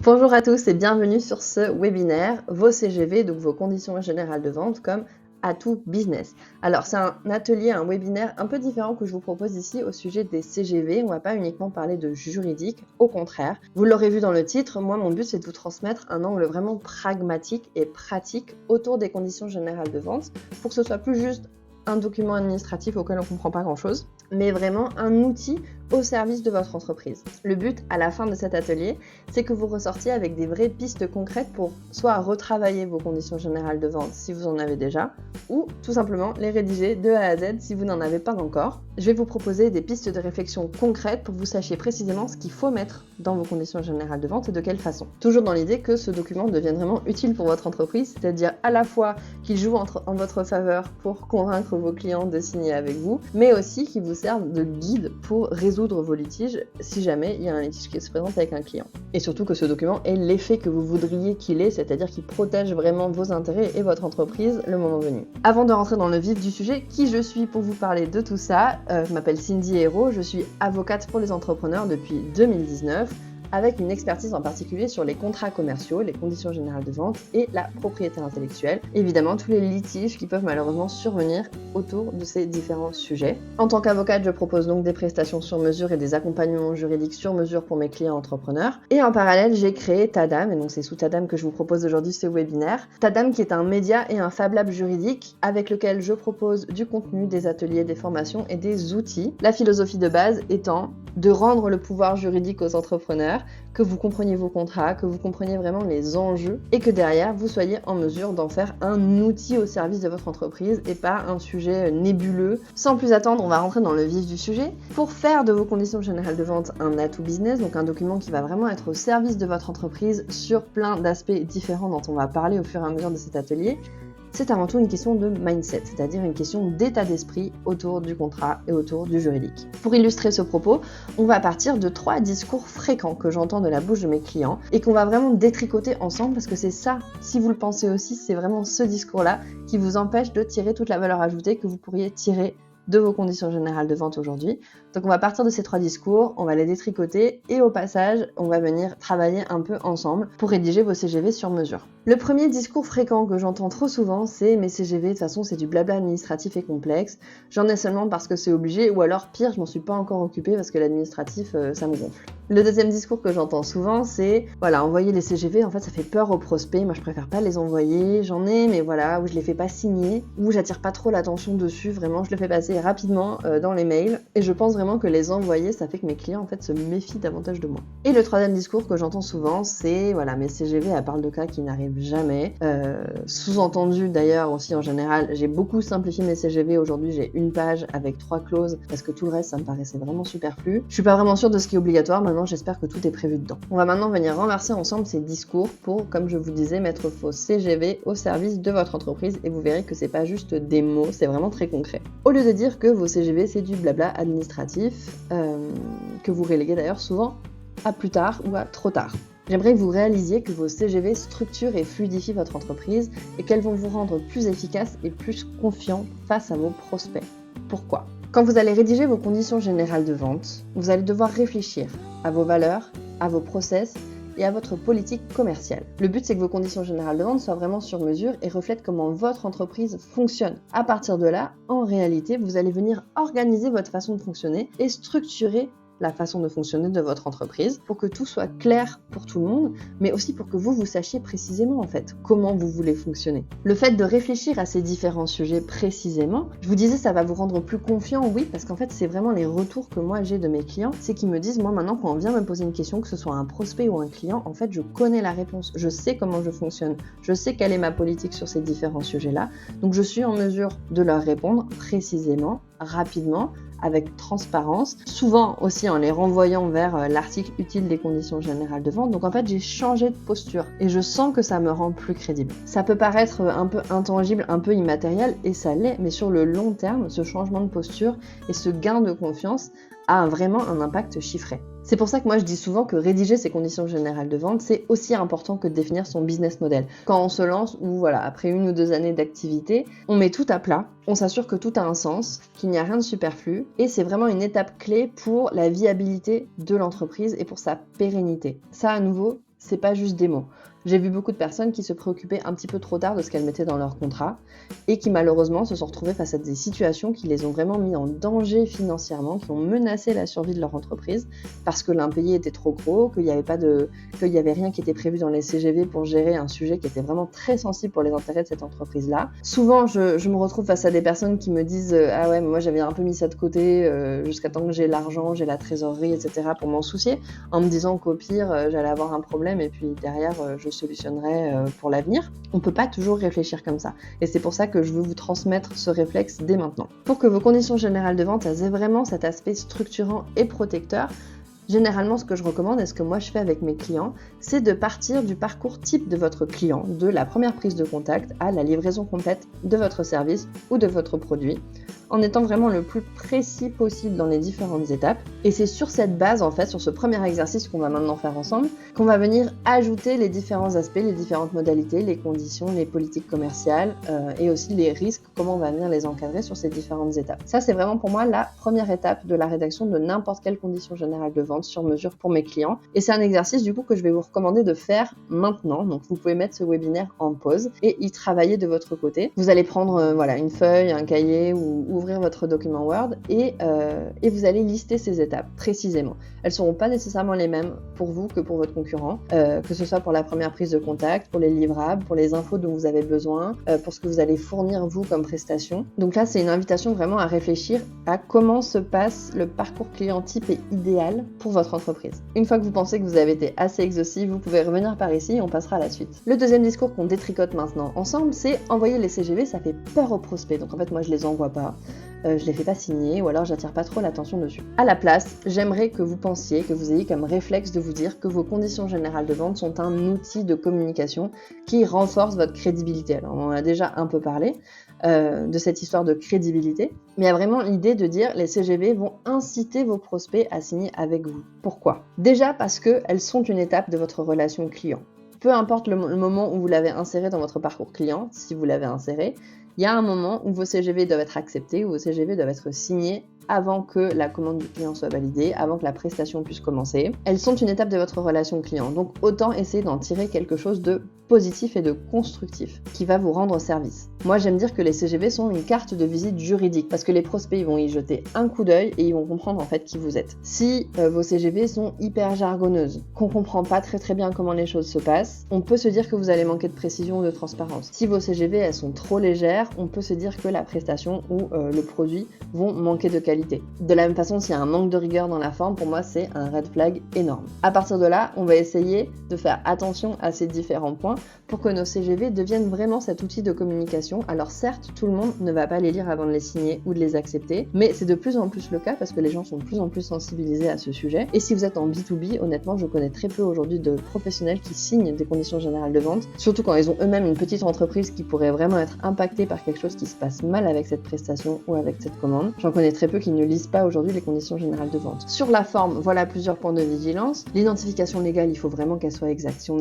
Bonjour à tous et bienvenue sur ce webinaire, vos CGV, donc vos conditions générales de vente comme atout business. Alors c'est un atelier, un webinaire un peu différent que je vous propose ici au sujet des CGV. On ne va pas uniquement parler de juridique, au contraire. Vous l'aurez vu dans le titre, moi mon but c'est de vous transmettre un angle vraiment pragmatique et pratique autour des conditions générales de vente pour que ce soit plus juste un document administratif auquel on ne comprend pas grand-chose, mais vraiment un outil au service de votre entreprise. Le but, à la fin de cet atelier, c'est que vous ressortiez avec des vraies pistes concrètes pour soit retravailler vos conditions générales de vente si vous en avez déjà, ou tout simplement les rédiger de A à Z si vous n'en avez pas encore. Je vais vous proposer des pistes de réflexion concrètes pour que vous sachiez précisément ce qu'il faut mettre dans vos conditions générales de vente et de quelle façon. Toujours dans l'idée que ce document devienne vraiment utile pour votre entreprise, c'est-à-dire à la fois qu'il joue en votre faveur pour convaincre vos clients de signer avec vous, mais aussi qu'il vous serve de guide pour résoudre vos litiges si jamais il y a un litige qui se présente avec un client. Et surtout que ce document ait l'effet que vous voudriez qu'il ait, c'est-à-dire qu'il protège vraiment vos intérêts et votre entreprise le moment venu. Avant de rentrer dans le vif du sujet, qui je suis pour vous parler de tout ça, je m'appelle Cindy Hérault, je suis avocate pour les entrepreneurs depuis 2019, avec une expertise en particulier sur les contrats commerciaux, les conditions générales de vente et la propriété intellectuelle. Évidemment, tous les litiges qui peuvent malheureusement survenir autour de ces différents sujets. En tant qu'avocate, je propose donc des prestations sur mesure et des accompagnements juridiques sur mesure pour mes clients entrepreneurs. Et en parallèle, j'ai créé Tadam, et donc c'est sous Tadam que je vous propose aujourd'hui ce webinaire. Tadam qui est un média et un Fab Lab juridique avec lequel je propose du contenu, des ateliers, des formations et des outils. La philosophie de base étant de rendre le pouvoir juridique aux entrepreneurs, que vous compreniez vos contrats, que vous compreniez vraiment les enjeux et que derrière vous soyez en mesure d'en faire un outil au service de votre entreprise et pas un sujet nébuleux. Sans plus attendre, on va rentrer dans le vif du sujet. Pour faire de vos conditions générales de vente un atout business, donc un document qui va vraiment être au service de votre entreprise sur plein d'aspects différents dont on va parler au fur et à mesure de cet atelier, c'est avant tout une question de mindset, c'est-à-dire une question d'état d'esprit autour du contrat et autour du juridique. Pour illustrer ce propos, on va partir de 3 discours fréquents que j'entends de la bouche de mes clients et qu'on va vraiment détricoter ensemble parce que c'est ça, si vous le pensez aussi, c'est vraiment ce discours-là qui vous empêche de tirer toute la valeur ajoutée que vous pourriez tirer de vos conditions générales de vente aujourd'hui. Donc on va partir de ces 3 discours, on va les détricoter et au passage, on va venir travailler un peu ensemble pour rédiger vos CGV sur mesure. Le premier discours fréquent que j'entends trop souvent, c'est « mes CGV, de toute façon, c'est du blabla administratif et complexe. J'en ai seulement parce que c'est obligé ou alors pire, je m'en suis pas encore occupée parce que l'administratif, ça me gonfle. » Le deuxième discours que j'entends souvent, c'est « voilà, envoyer les CGV, en fait, ça fait peur aux prospects. Moi, je préfère pas les envoyer. J'en ai, mais voilà, ou je les fais pas signer, ou j'attire pas trop l'attention dessus. Vraiment, je le fais passer rapidement dans les mails. Et je pense vraiment que les envoyer, ça fait que mes clients, en fait, se méfient davantage de moi. » Et le troisième discours que j'entends souvent, c'est « voilà, mes CGV, elles parlent de cas qui n'arrivent jamais. » Sous-entendu, d'ailleurs, aussi en général, j'ai beaucoup simplifié mes CGV. Aujourd'hui, j'ai une page avec 3 clauses parce que tout le reste, ça me paraissait vraiment superflu. Je suis pas vraiment sûre de ce qui est obligatoire. Maintenant, j'espère que tout est prévu dedans. On va maintenant venir renverser ensemble ces discours pour, comme je vous disais, mettre vos CGV au service de votre entreprise et vous verrez que c'est pas juste des mots, c'est vraiment très concret. Au lieu de dire que vos CGV, c'est du blabla administratif, que vous reléguez d'ailleurs souvent à plus tard ou à trop tard. J'aimerais que vous réalisiez que vos CGV structurent et fluidifient votre entreprise et qu'elles vont vous rendre plus efficace et plus confiant face à vos prospects. Pourquoi ? Quand vous allez rédiger vos conditions générales de vente, vous allez devoir réfléchir à vos valeurs, à vos process et à votre politique commerciale. Le but, c'est que vos conditions générales de vente soient vraiment sur mesure et reflètent comment votre entreprise fonctionne. À partir de là, en réalité, vous allez venir organiser votre façon de fonctionner et structurer la façon de fonctionner de votre entreprise pour que tout soit clair pour tout le monde, mais aussi pour que vous sachiez précisément en fait comment vous voulez fonctionner. Le fait de réfléchir à ces différents sujets précisément, je vous disais ça va vous rendre plus confiant, oui, parce qu'en fait c'est vraiment les retours que moi j'ai de mes clients, c'est qu'ils me disent moi maintenant quand on vient me poser une question, que ce soit un prospect ou un client, en fait je connais la réponse, je sais comment je fonctionne, je sais quelle est ma politique sur ces différents sujets-là, donc je suis en mesure de leur répondre précisément, rapidement, avec transparence, souvent aussi en les renvoyant vers l'article utile des conditions générales de vente. Donc en fait, j'ai changé de posture et je sens que ça me rend plus crédible. Ça peut paraître un peu intangible, un peu immatériel et ça l'est, mais sur le long terme, ce changement de posture et ce gain de confiance a vraiment un impact chiffré. C'est pour ça que moi je dis souvent que rédiger ses conditions générales de vente, c'est aussi important que de définir son business model. Quand on se lance ou voilà, après 1 ou 2 années d'activité, on met tout à plat, on s'assure que tout a un sens, qu'il n'y a rien de superflu et c'est vraiment une étape clé pour la viabilité de l'entreprise et pour sa pérennité. Ça à nouveau, c'est pas juste des mots. J'ai vu beaucoup de personnes qui se préoccupaient un petit peu trop tard de ce qu'elles mettaient dans leur contrat et qui malheureusement se sont retrouvées face à des situations qui les ont vraiment mis en danger financièrement, qui ont menacé la survie de leur entreprise parce que l'impayé était trop gros, qu'il n'y avait rien qui était prévu dans les CGV pour gérer un sujet qui était vraiment très sensible pour les intérêts de cette entreprise-là. Souvent, je me retrouve face à des personnes qui me disent « Ah ouais, mais moi j'avais un peu mis ça de côté jusqu'à temps que j'ai l'argent, j'ai la trésorerie, etc. pour m'en soucier », en me disant qu'au pire, j'allais avoir un problème et puis derrière, je solutionnerai pour l'avenir. On peut pas toujours réfléchir comme ça. Et c'est pour ça que je veux vous transmettre ce réflexe dès maintenant. Pour que vos conditions générales de vente aient vraiment cet aspect structurant et protecteur, généralement, ce que je recommande et ce que moi je fais avec mes clients, c'est de partir du parcours type de votre client, de la première prise de contact à la livraison complète de votre service ou de votre produit, en étant vraiment le plus précis possible dans les différentes étapes. Et c'est sur cette base, en fait, sur ce premier exercice qu'on va maintenant faire ensemble, qu'on va venir ajouter les différents aspects, les différentes modalités, les conditions, les politiques commerciales et aussi les risques, comment on va venir les encadrer sur ces différentes étapes. Ça, c'est vraiment pour moi la première étape de la rédaction de n'importe quelle condition générale de vente sur mesure pour mes clients. Et c'est un exercice du coup que je vais vous recommander de faire maintenant. Donc vous pouvez mettre ce webinaire en pause et y travailler de votre côté. Vous allez prendre une feuille, un cahier ou ouvrir votre document Word et vous allez lister ces étapes précisément. Elles ne seront pas nécessairement les mêmes pour vous que pour votre concurrent, que ce soit pour la première prise de contact, pour les livrables, pour les infos dont vous avez besoin, pour ce que vous allez fournir vous comme prestation. Donc là, c'est une invitation vraiment à réfléchir à comment se passe le parcours client type et idéal pour votre entreprise. Une fois que vous pensez que vous avez été assez exhaustif, vous pouvez revenir par ici et on passera à la suite. Le deuxième discours qu'on détricote maintenant ensemble, c'est envoyer les CGV, ça fait peur aux prospects. Donc en fait, moi, je les envoie pas. Je les fais pas signer ou alors j'attire pas trop l'attention dessus. À la place, j'aimerais que vous pensiez, que vous ayez comme réflexe de vous dire que vos conditions générales de vente sont un outil de communication qui renforce votre crédibilité. Alors on en a déjà un peu parlé de cette histoire de crédibilité, mais il y a vraiment l'idée de dire les CGV vont inciter vos prospects à signer avec vous. Pourquoi ? Déjà parce qu'elles sont une étape de votre relation client. Peu importe le moment où vous l'avez inséré dans votre parcours client, si vous l'avez inséré, il y a un moment où vos CGV doivent être acceptés, où vos CGV doivent être signés avant que la commande du client soit validée, avant que la prestation puisse commencer. Elles sont une étape de votre relation client, donc autant essayer d'en tirer quelque chose de positif et de constructif qui va vous rendre service. Moi, j'aime dire que les CGV sont une carte de visite juridique parce que les prospects ils vont y jeter un coup d'œil et ils vont comprendre en fait qui vous êtes. Si vos CGV sont hyper jargonneuses, qu'on comprend pas très bien comment les choses se passent, on peut se dire que vous allez manquer de précision ou de transparence. Si vos CGV elles sont trop légères, on peut se dire que la prestation ou le produit vont manquer de qualité. De la même façon, s'il y a un manque de rigueur dans la forme, pour moi c'est un red flag énorme. À partir de là, on va essayer de faire attention à ces différents points pour que nos CGV deviennent vraiment cet outil de communication. Alors certes, tout le monde ne va pas les lire avant de les signer ou de les accepter, mais c'est de plus en plus le cas parce que les gens sont de plus en plus sensibilisés à ce sujet. Et si vous êtes en B2B, honnêtement, je connais très peu aujourd'hui de professionnels qui signent des conditions générales de vente, surtout quand ils ont eux-mêmes une petite entreprise qui pourrait vraiment être impactée par quelque chose qui se passe mal avec cette prestation ou avec cette commande. J'en connais très peu qui ne lisent pas aujourd'hui les conditions générales de vente. Sur la forme, voilà plusieurs points de vigilance. L'identification légale, il faut vraiment qu'elle soit exacte. Si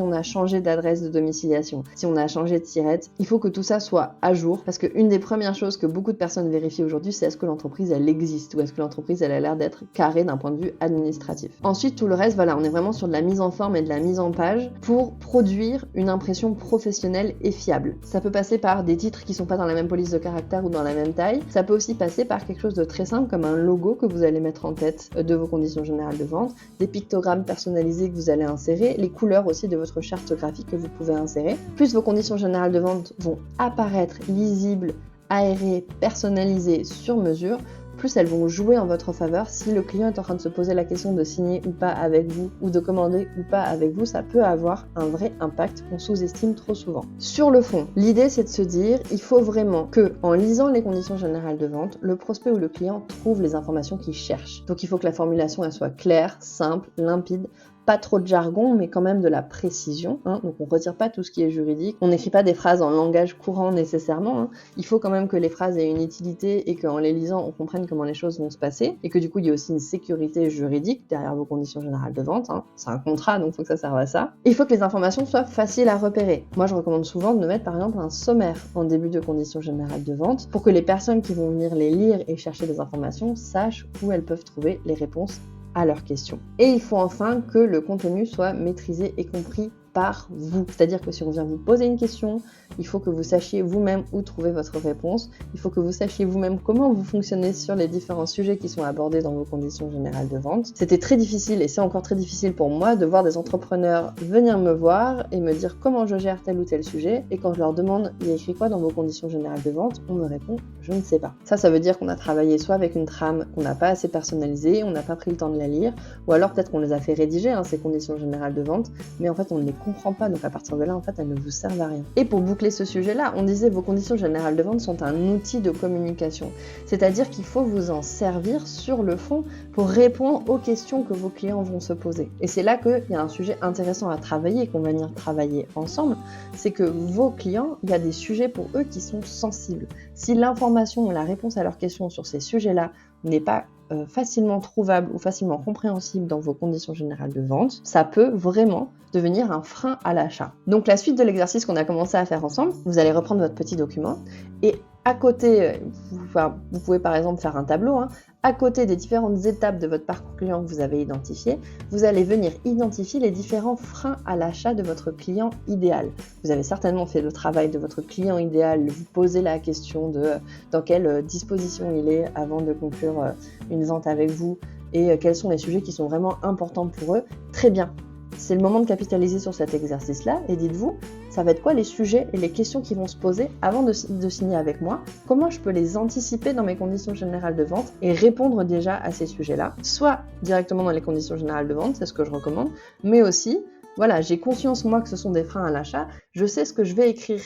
on a changé d'adresse de domiciliation, si on a changé de SIRET, il faut que tout ça soit à jour parce qu'une des premières choses que beaucoup de personnes vérifient aujourd'hui, c'est est-ce que l'entreprise elle existe ou est-ce que l'entreprise elle a l'air d'être carrée d'un point de vue administratif. Ensuite, tout le reste, voilà, on est vraiment sur de la mise en forme et de la mise en page pour produire une impression professionnelle et fiable. Ça peut passer par des titres qui sont pas dans la même police de caractère ou dans la même taille. Ça peut aussi passer par quelque chose de très simple comme un logo que vous allez mettre en tête de vos conditions générales de vente, des pictogrammes personnalisés que vous allez insérer, les couleurs aussi de votre charte graphique que vous pouvez insérer. Plus vos conditions générales de vente vont apparaître lisibles, aérées, personnalisées sur mesure, plus elles vont jouer en votre faveur. Si le client est en train de se poser la question de signer ou pas avec vous ou de commander ou pas avec vous, ça peut avoir un vrai impact qu'on sous-estime trop souvent. Sur le fond, l'idée c'est de se dire, il faut vraiment que, en lisant les conditions générales de vente, le prospect ou le client trouve les informations qu'il cherche. Donc il faut que la formulation elle soit claire, simple, limpide, pas trop de jargon, mais quand même de la précision. Donc on retire pas tout ce qui est juridique. On n'écrit pas des phrases en langage courant nécessairement. Il faut quand même que les phrases aient une utilité et qu'en les lisant, on comprenne comment les choses vont se passer. Et que du coup, il y a aussi une sécurité juridique derrière vos conditions générales de vente. C'est un contrat, donc il faut que ça serve à ça. Et il faut que les informations soient faciles à repérer. Moi, je recommande souvent de mettre par exemple un sommaire en début de conditions générales de vente pour que les personnes qui vont venir les lire et chercher des informations sachent où elles peuvent trouver les réponses à leurs questions. Et il faut enfin que le contenu soit maîtrisé et compris par vous. C'est-à-dire que si on vient vous poser une question, il faut que vous sachiez vous-même où trouver votre réponse. Il faut que vous sachiez vous-même comment vous fonctionnez sur les différents sujets qui sont abordés dans vos conditions générales de vente. C'était très difficile et c'est encore très difficile pour moi de voir des entrepreneurs venir me voir et me dire comment je gère tel ou tel sujet. Et quand je leur demande il y a écrit quoi dans vos conditions générales de vente, on me répond je ne sais pas. Ça veut dire qu'on a travaillé soit avec une trame qu'on n'a pas assez personnalisée, on n'a pas pris le temps de la lire, ou alors peut-être qu'on les a fait rédiger, ces conditions générales de vente, mais en fait on ne les comprend pas, donc à partir de là, en fait, elles ne vous servent à rien. Et pour boucler ce sujet-là, on disait vos conditions générales de vente sont un outil de communication, c'est-à-dire qu'il faut vous en servir sur le fond pour répondre aux questions que vos clients vont se poser. Et c'est là qu'il y a un sujet intéressant à travailler, qu'on va venir travailler ensemble, c'est que vos clients, il y a des sujets pour eux qui sont sensibles. Si l'information ou la réponse à leurs questions sur ces sujets-là n'est pas facilement trouvable ou facilement compréhensible dans vos conditions générales de vente, ça peut vraiment devenir un frein à l'achat. Donc la suite de l'exercice qu'on a commencé à faire ensemble, vous allez reprendre votre petit document et à côté, vous pouvez par exemple faire un tableau, à côté des différentes étapes de votre parcours client que vous avez identifié, vous allez venir identifier les différents freins à l'achat de votre client idéal. Vous avez certainement fait le travail de votre client idéal, vous posez la question de dans quelle disposition il est avant de conclure une vente avec vous et quels sont les sujets qui sont vraiment importants pour eux. Très bien. C'est le moment de capitaliser sur cet exercice-là et dites-vous, ça va être quoi les sujets et les questions qui vont se poser avant de signer avec moi? Comment je peux les anticiper dans mes conditions générales de vente et répondre déjà à ces sujets-là? Soit directement dans les conditions générales de vente, c'est ce que je recommande, mais aussi, voilà, j'ai conscience moi que ce sont des freins à l'achat, je sais ce que je vais écrire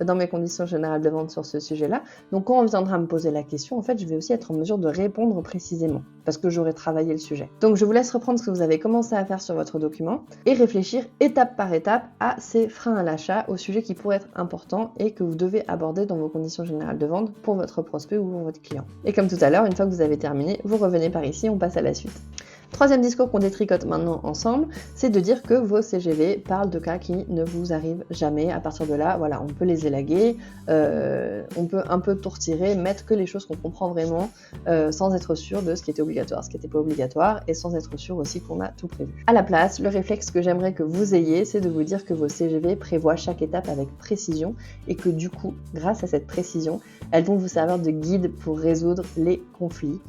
dans mes conditions générales de vente sur ce sujet-là. Donc quand on viendra me poser la question, en fait, je vais aussi être en mesure de répondre précisément parce que j'aurai travaillé le sujet. Donc je vous laisse reprendre ce que vous avez commencé à faire sur votre document et réfléchir étape par étape à ces freins à l'achat, aux sujets qui pourraient être importants et que vous devez aborder dans vos conditions générales de vente pour votre prospect ou pour votre client. Et comme tout à l'heure, une fois que vous avez terminé, vous revenez par ici, on passe à la suite. Troisième discours qu'on détricote maintenant ensemble, c'est de dire que vos CGV parlent de cas qui ne vous arrivent jamais. À partir de là, voilà, on peut les élaguer, on peut un peu tout retirer, mettre que les choses qu'on comprend vraiment sans être sûr de ce qui était obligatoire, ce qui n'était pas obligatoire et sans être sûr aussi qu'on a tout prévu. À la place, le réflexe que j'aimerais que vous ayez, c'est de vous dire que vos CGV prévoient chaque étape avec précision et que du coup, grâce à cette précision, elles vont vous servir de guide pour résoudre les conflits.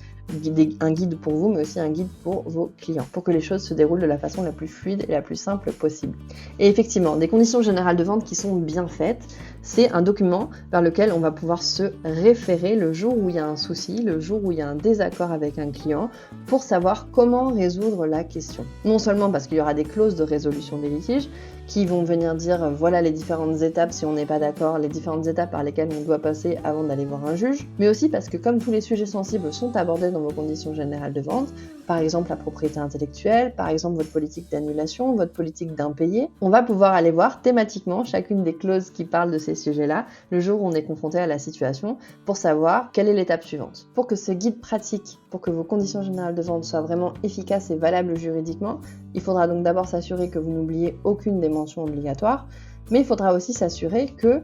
Un guide pour vous, mais aussi un guide pour vos clients, pour que les choses se déroulent de la façon la plus fluide et la plus simple possible. Et effectivement, des conditions générales de vente qui sont bien faites, c'est un document vers lequel on va pouvoir se référer le jour où il y a un souci, le jour où il y a un désaccord avec un client, pour savoir comment résoudre la question. Non seulement parce qu'il y aura des clauses de résolution des litiges, qui vont venir dire voilà les différentes étapes si on n'est pas d'accord, les différentes étapes par lesquelles on doit passer avant d'aller voir un juge, mais aussi parce que comme tous les sujets sensibles sont abordés dans vos conditions générales de vente, par exemple la propriété intellectuelle, par exemple votre politique d'annulation, votre politique d'impayé, on va pouvoir aller voir thématiquement chacune des clauses qui parlent de ces sujets-là le jour où on est confronté à la situation pour savoir quelle est l'étape suivante. Pour que ce guide pratique, pour que vos conditions générales de vente soient vraiment efficaces et valables juridiquement, il faudra donc d'abord s'assurer que vous n'oubliez aucune des mentions obligatoires, mais il faudra aussi s'assurer que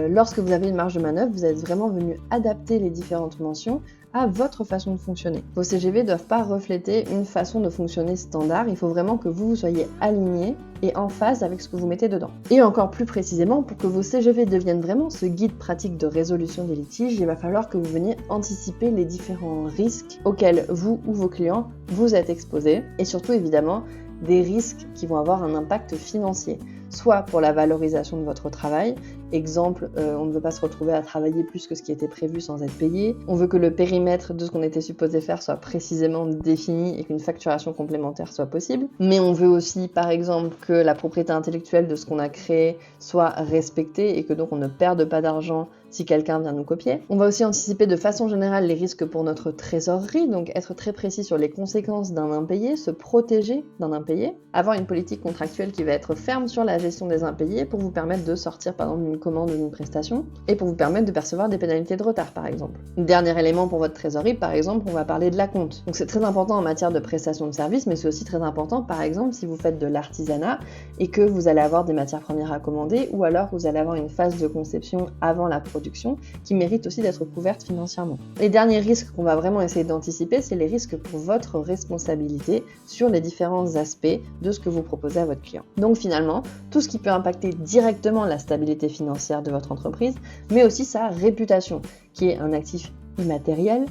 lorsque vous avez une marge de manœuvre, vous êtes vraiment venu adapter les différentes mentions à votre façon de fonctionner. Vos CGV ne doivent pas refléter une façon de fonctionner standard, il faut vraiment que vous soyez aligné et en phase avec ce que vous mettez dedans. Et encore plus précisément, pour que vos CGV deviennent vraiment ce guide pratique de résolution des litiges, il va falloir que vous veniez anticiper les différents risques auxquels vous ou vos clients vous êtes exposés, et surtout évidemment des risques qui vont avoir un impact financier, soit pour la valorisation de votre travail, exemple, on ne veut pas se retrouver à travailler plus que ce qui était prévu sans être payé, on veut que le périmètre de ce qu'on était supposé faire soit précisément défini et qu'une facturation complémentaire soit possible, mais on veut aussi par exemple que la propriété intellectuelle de ce qu'on a créé soit respectée et que donc on ne perde pas d'argent si quelqu'un vient nous copier. On va aussi anticiper de façon générale les risques pour notre trésorerie, donc être très précis sur les conséquences d'un impayé, se protéger d'un impayé, avoir une politique contractuelle qui va être ferme sur la la gestion des impayés pour vous permettre de sortir par exemple d'une commande ou d'une prestation et pour vous permettre de percevoir des pénalités de retard par exemple. Dernier élément pour votre trésorerie, par exemple, on va parler de l'acompte. Donc c'est très important en matière de prestation de services, mais c'est aussi très important par exemple si vous faites de l'artisanat et que vous allez avoir des matières premières à commander ou alors vous allez avoir une phase de conception avant la production qui mérite aussi d'être couverte financièrement. Les derniers risques qu'on va vraiment essayer d'anticiper, c'est les risques pour votre responsabilité sur les différents aspects de ce que vous proposez à votre client. Donc finalement, tout ce qui peut impacter directement la stabilité financière de votre entreprise, mais aussi sa réputation, qui est un actif immatériel,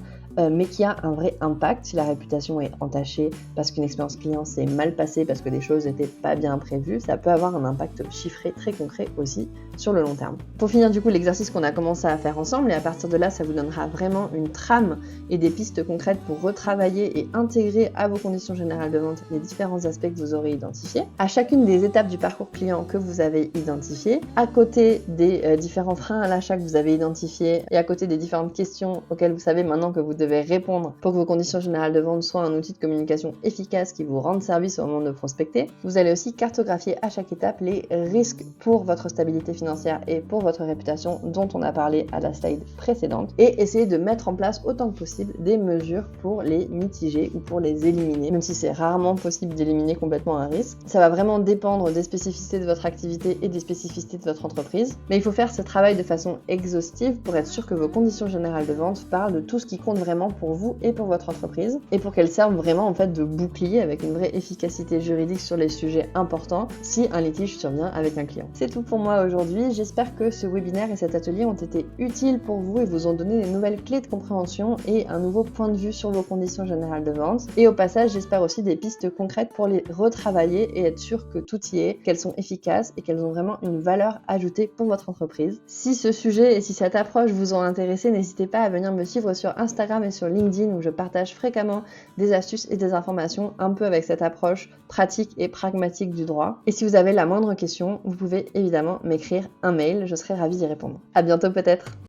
mais qui a un vrai impact si la réputation est entachée parce qu'une expérience client s'est mal passée, parce que des choses n'étaient pas bien prévues, ça peut avoir un impact chiffré très concret aussi sur le long terme. Pour finir du coup l'exercice qu'on a commencé à faire ensemble, et à partir de là ça vous donnera vraiment une trame et des pistes concrètes pour retravailler et intégrer à vos conditions générales de vente les différents aspects que vous aurez identifiés. À chacune des étapes du parcours client que vous avez identifiées, à côté des différents freins à l'achat que vous avez identifiés et à côté des différentes questions auxquelles vous savez maintenant que vous devez répondre pour que vos conditions générales de vente soient un outil de communication efficace qui vous rende service au moment de prospecter. Vous allez aussi cartographier à chaque étape les risques pour votre stabilité financière et pour votre réputation dont on a parlé à la slide précédente et essayer de mettre en place autant que possible des mesures pour les mitiger ou pour les éliminer, même si c'est rarement possible d'éliminer complètement un risque. Ça va vraiment dépendre des spécificités de votre activité et des spécificités de votre entreprise, mais il faut faire ce travail de façon exhaustive pour être sûr que vos conditions générales de vente parlent de tout ce qui compte vraiment pour vous et pour votre entreprise et pour qu'elles servent vraiment en fait de bouclier avec une vraie efficacité juridique sur les sujets importants si un litige survient avec un client. C'est tout pour moi aujourd'hui, j'espère que ce webinaire et cet atelier ont été utiles pour vous et vous ont donné des nouvelles clés de compréhension et un nouveau point de vue sur vos conditions générales de vente et au passage j'espère aussi des pistes concrètes pour les retravailler et être sûr que tout y est, qu'elles sont efficaces et qu'elles ont vraiment une valeur ajoutée pour votre entreprise. Si ce sujet et si cette approche vous ont intéressé, n'hésitez pas à venir me suivre sur Instagram et sur LinkedIn où je partage fréquemment des astuces et des informations un peu avec cette approche pratique et pragmatique du droit. Et si vous avez la moindre question, vous pouvez évidemment m'écrire un mail, je serai ravie d'y répondre. À bientôt peut-être.